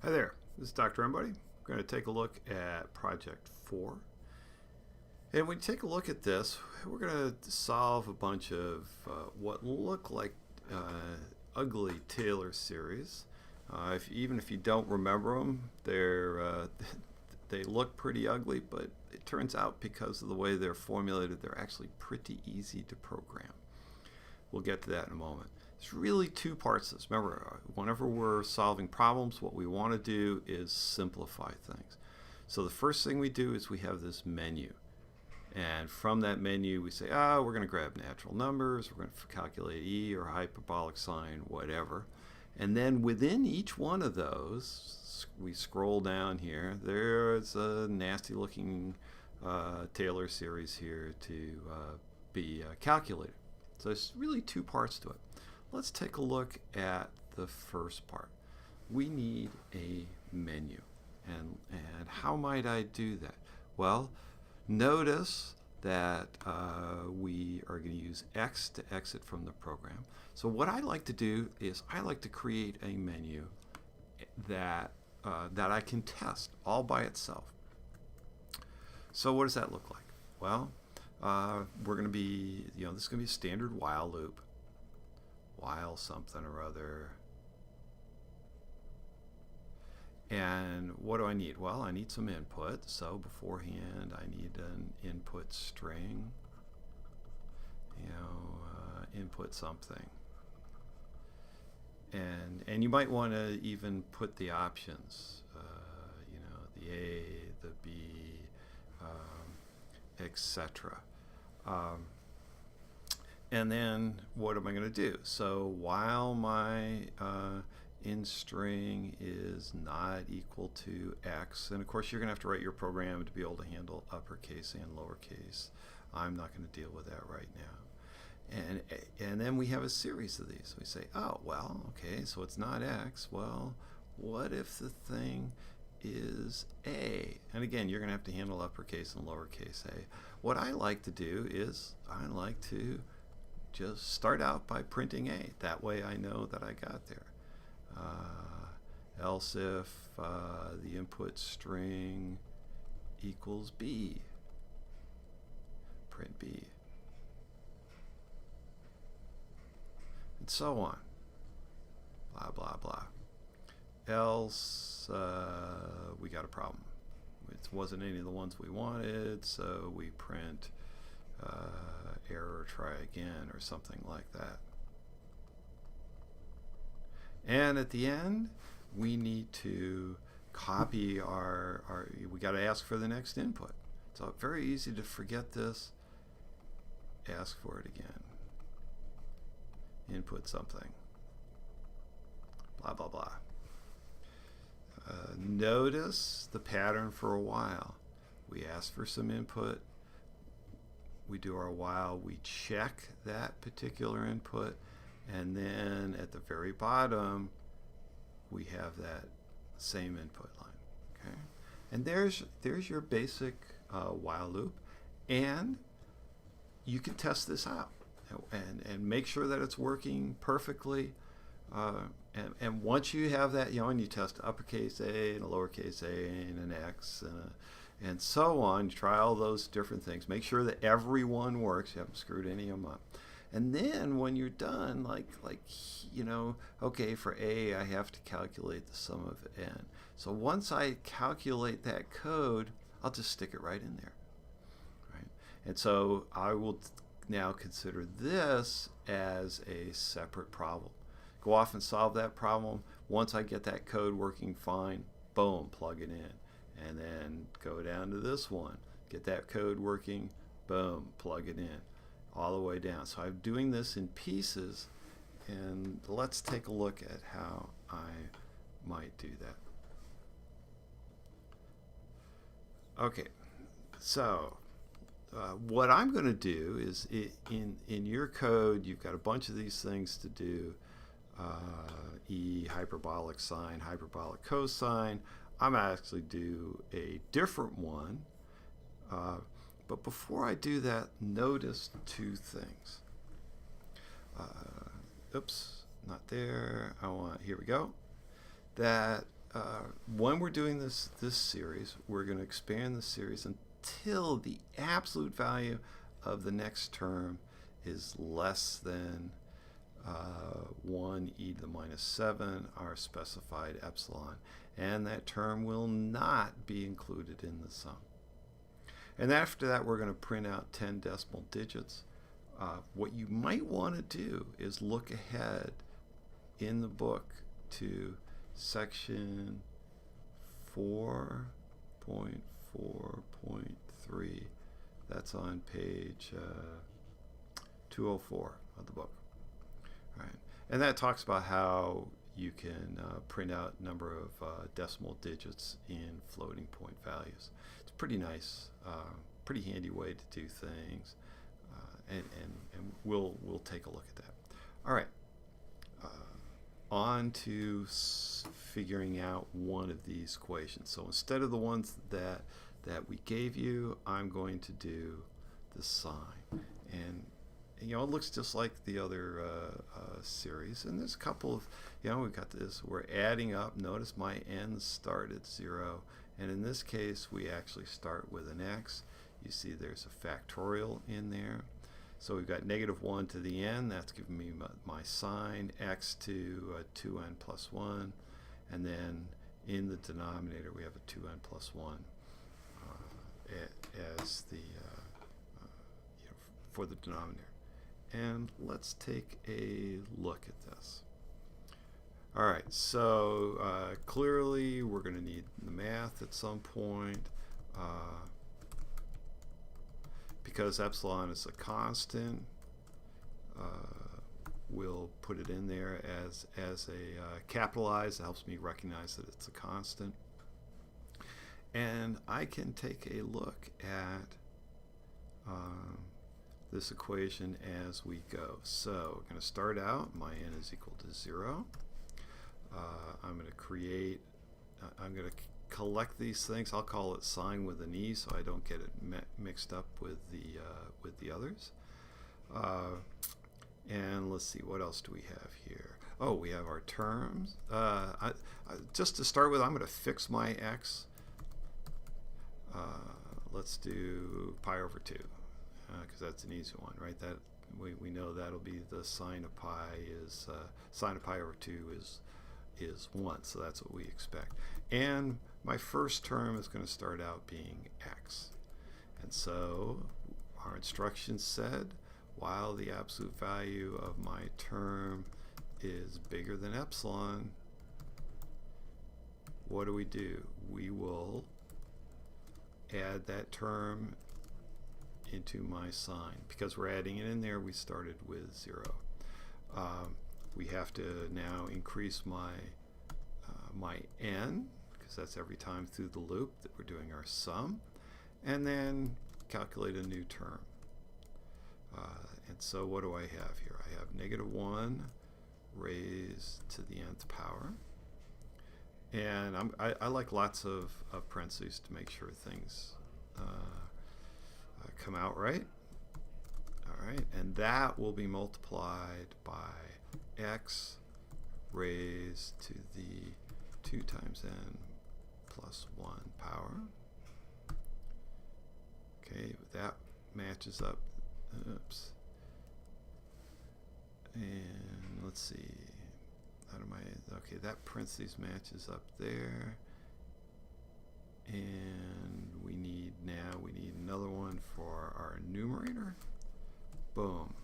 Hi there, this is Dr. Embody. We're going to take a look at Project 4. And when you take a look at this, we're going to solve a bunch of what look like ugly Taylor series. Even if you don't remember them, they look pretty ugly, but it turns out because of the way they're formulated, they're actually pretty easy to program. We'll get to that in a moment. There's really two parts to this. Remember, whenever we're solving problems, what we want to do is simplify things. So the first thing we do is we have this menu. And from that menu, we say, we're going to grab natural numbers, we're going to calculate E or hyperbolic sine, whatever. And then within each one of those, we scroll down here. There's a nasty looking Taylor series here to be calculated. So there's really two parts to it. Let's take a look at the first part. We need a menu. And how might I do that? Well, notice that we are going to use X to exit from the program. So what I like to do is I like to create a menu that I can test all by itself. So what does that look like? Well, we're going to be, this is going to be a standard while loop. While something or other. And what do I need? Well, I need some input. So beforehand, I need an input string. Input something. And you might want to even put the options. The A, the B, etc. And then what am I going to do? So while my in string is not equal to X, and of course you're going to have to write your program to be able to handle uppercase and lowercase. I'm not going to deal with that right now. And then we have a series of these. We say, oh, well, okay, so it's not X. Well, what if the thing is A? And again, you're going to have to handle uppercase and lowercase a. What I like to do is I like to just start out by printing A. That way I know that I got there. Else if the input string equals B, print B. And so on. Blah, blah, blah. Else we got a problem. It wasn't any of the ones we wanted, so we print error, try again, or something like that. And at the end, we need to copy we got to ask for the next input. So very easy to forget this. Ask for it again. Input something. Blah, blah, blah. Notice the pattern for a while. We ask for some input. We do our while, we check that particular input, and then at the very bottom we have that same input line. Okay, and there's your basic while loop, and you can test this out and make sure that it's working perfectly. And once you have that, and you test uppercase A and a lowercase a and an X and so on. You try all those different things. Make sure that every one works. You haven't screwed any of them up. And then when you're done, okay, for A, I have to calculate the sum of N. So once I calculate that code, I'll just stick it right in there. Right? And so I will now consider this as a separate problem. Go off and solve that problem. Once I get that code working fine, boom, plug it in. And then go down to this one, get that code working, boom, plug it in, all the way down. So I'm doing this in pieces, and let's take a look at how I might do that. Okay, so what I'm going to do is in your code, you've got a bunch of these things to do. E, hyperbolic sine, hyperbolic cosine. I'm actually do a different one, but before I do that, notice two things. Oops, not there. Here we go. That when we're doing this series, we're going to expand the series until the absolute value of the next term is less than 1 e to the minus 7, our specified epsilon, and that term will not be included in the sum. And after that, we're going to print out 10 decimal digits. What you might want to do is look ahead in the book to section 4.4.3. That's on page 204 of the book. All right. And that talks about how you can print out number of decimal digits in floating point values. It's pretty nice, pretty handy way to do things, and we'll take a look at that. All right. On to figuring out one of these equations. So instead of the ones that we gave you, I'm going to do the sign. And you know, it looks just like the other series. And there's a couple of, you know, we've got this, we're adding up. Notice my n's start at 0. And in this case, we actually start with an x. You see there's a factorial in there. So we've got -1 to the n, that's giving me my sign, x to 2n plus 1, and then in the denominator we have a 2n plus 1 as the, for the denominator. And let's take a look at this. All right, so clearly we're going to need the math at some point. Because epsilon is a constant, we'll put it in there as a capitalized. It helps me recognize that it's a constant. And I can take a look at this equation as we go. So we're going to start out, my n is equal to 0. I'm going to create, I'm going to collect these things. I'll call it sign with an E so I don't get it mixed up with the others. And let's see, what else do we have here? Oh, we have our terms. Just to start with, I'm going to fix my x. Let's do pi over 2 because that's an easy one, right? That we know that'll be the sine of pi is sine of pi over 2 is 1, so that's what we expect. And my first term is going to start out being x. And so our instructions said, while the absolute value of my term is bigger than epsilon, what do? We will add that term into my sign. Because we're adding it in there, we started with 0. We have to now increase my my n, because that's every time through the loop that we're doing our sum, and then calculate a new term. And so what do I have here? I have -1 raised to the nth power. And I like lots of parentheses to make sure things come out right. All right, and that will be multiplied by x raised to the 2 times n plus 1 power. Okay, that matches up. Oops. And let's see. Out of my, okay, that parentheses matches up there. And we need another one for our numerator. Boom.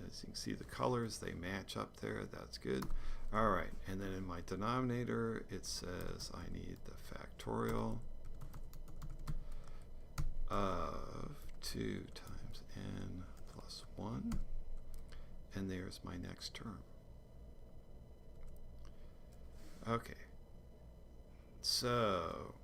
As you can see, the colors, they match up there. That's good. All right, and then in my denominator, it says I need the factorial of 2 times n plus 1. And there's my next term. Okay. So,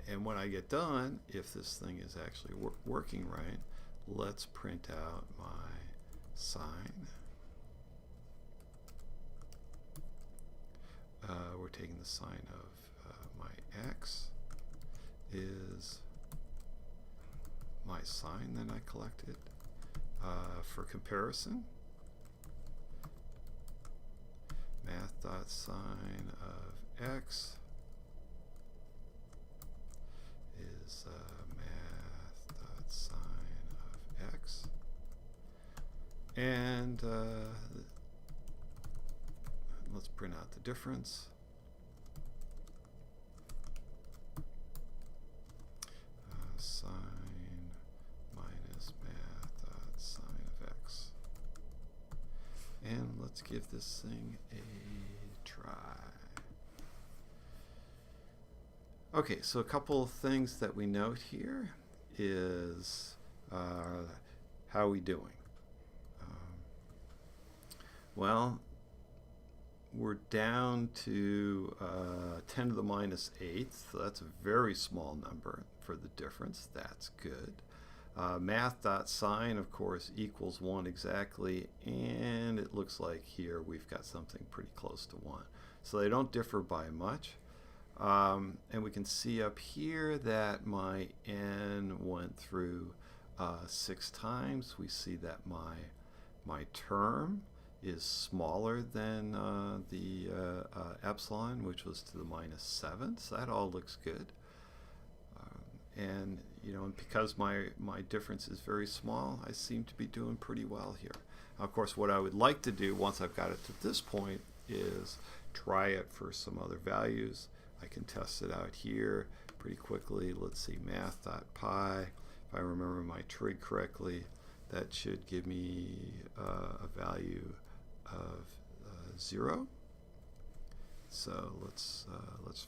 and when I get done, if this thing is actually working right, let's print out my sign. We're taking the sign of my x is my sign that I collected. For comparison, math.sign of x And let's print out the difference. Sine minus math dot sine of x. And let's give this thing a try. Okay, so a couple of things that we note here is how are we doing? Well, we're down to 10 to the minus 8th. So that's a very small number for the difference. That's good. Math.sine, of course, equals 1 exactly, and it looks like here we've got something pretty close to 1. So they don't differ by much. And we can see up here that my n went through 6 times. We see that my term is smaller than the epsilon, which was to the minus 7th. So that all looks good. And you know, and because my difference is very small, I seem to be doing pretty well here. Now, of course, what I would like to do once I've got it to this point is try it for some other values. I can test it out here pretty quickly. Let's see, math.pi. If I remember my trig correctly, that should give me a value of 0. So let's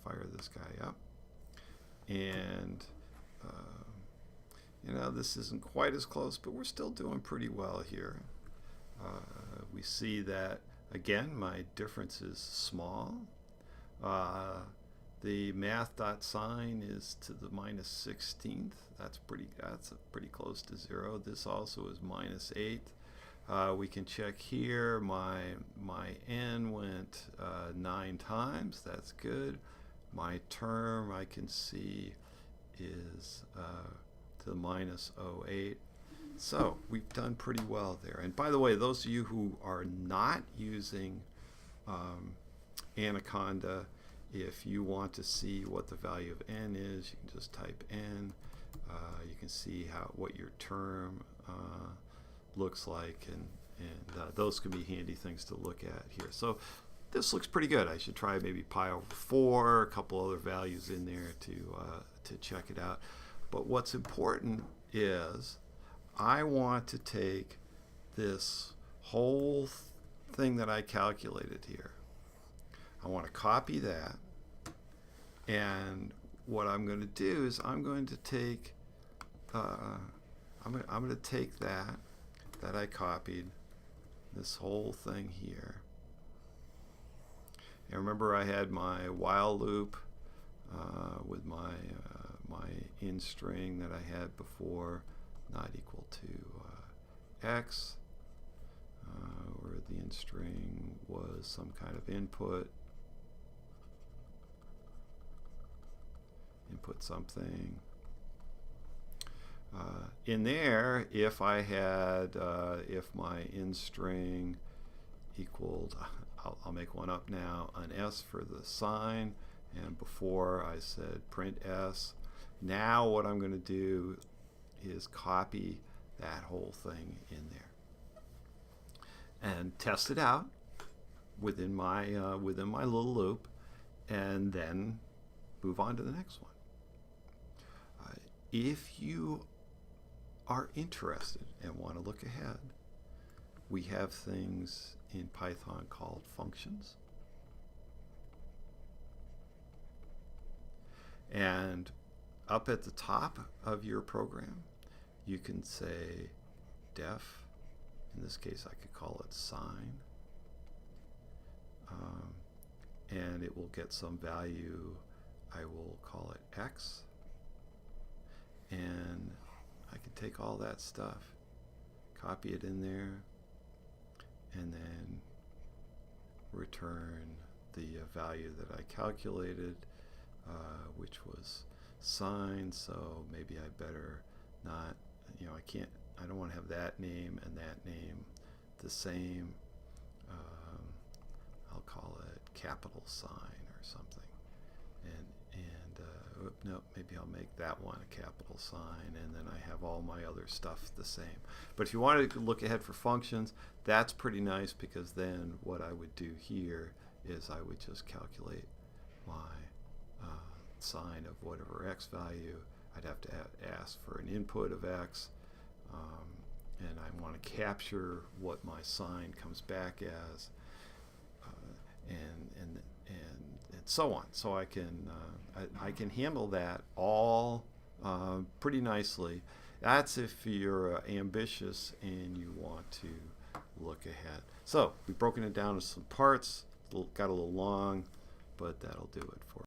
fire this guy up. And you know, this isn't quite as close, but we're still doing pretty well here. We see that again, my difference is small. The math.sine is to the minus 16th. That's pretty close to 0. This also is minus 8. We can check here. My n went 9 times. That's good. My term I can see is to the minus 0.8. So we've done pretty well there. And by the way, those of you who are not using Anaconda, if you want to see what the value of n is, you can just type n. You can see what your term looks like, and those can be handy things to look at here. So this looks pretty good. I should try maybe pi over 4, a couple other values in there to check it out. But what's important is I want to take this whole thing that I calculated here. I want to copy that, and what I'm going to do is I'm going to take I'm going to take that I copied, this whole thing here. And remember, I had my while loop with my in string that I had before, not equal to x, where the in string was some kind of input something. In there, if I had, if my in string equaled, I'll make one up now, an s for the sign, and before I said print s. Now what I'm going to do is copy that whole thing in there and test it out within my little loop, and then move on to the next one. If you are interested and want to look ahead, we have things in Python called functions. And up at the top of your program, you can say def. In this case, I could call it sign. And it will get some value. I will call it x. And I can take all that stuff, copy it in there, and then return the value that I calculated, which was sign. So maybe I better not, you know, I don't want to have that name and that name the same. I'll call it capital sign or something. And no, maybe I'll make that one a capital sign, and then I have all my other stuff the same. But if you wanted to look ahead for functions, that's pretty nice, because then what I would do here is I would just calculate my sine of whatever x value. I'd have to ask for an input of x, and I want to capture what my sine comes back as, and so on. So I can handle that all pretty nicely. That's if you're ambitious and you want to look ahead. So we've broken it down to some parts. Got a little long, but that'll do it for